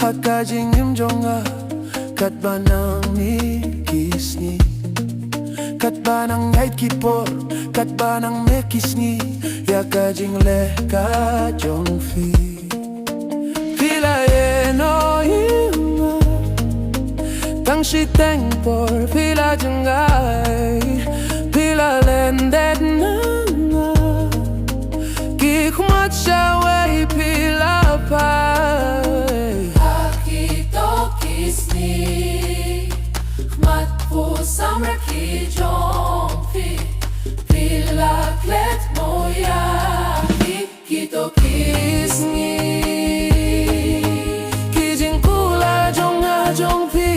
hakajing imjonga kat banang ni kisni kat banang ieid kipor kat banang mekisni ya kajing le ka jongfi pila eno ima tang shi teng por pila jengai pila lendet nanga ki khmat shawai pila pai hakito kisni khmat pu samra ki jongfi pila klet moya kito kisni ki jing kula jonga jongfi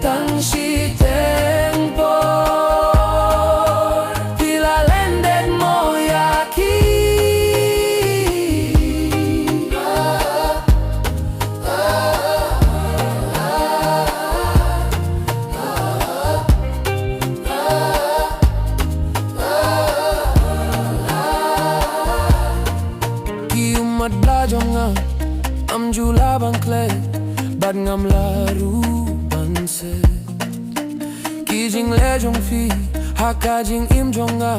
tang shi teng por pila lendet moya ki jonga am jula Banklet bad ngam laru banse ki jing le jong fi hakajing im jonga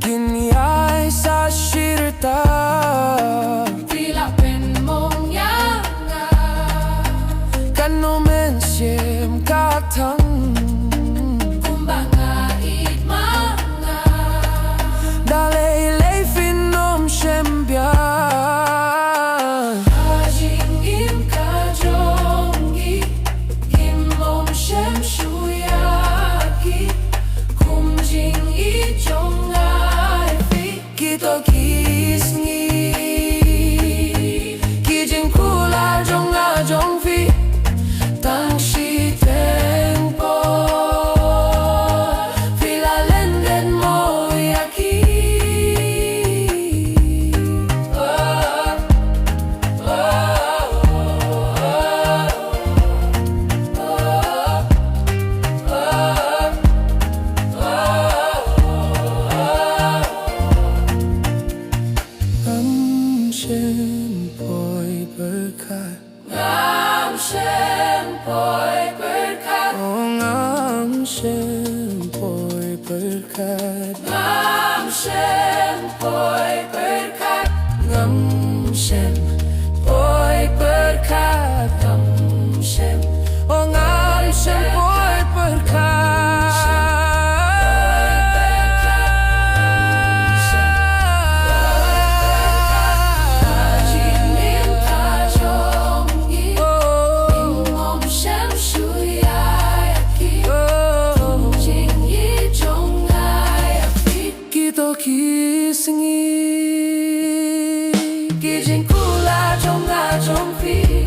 kini ai sa shirta pila pen mong yanga kano mensiem ka thang kumbanga ieid manga dale le finom shembia Ngam shem poi berkat ngam shem poi berkat Ngam shem poi berkat ngam shem poi berkat Ngam shem ngam shem poi berkat ki jing kula jonga jongfi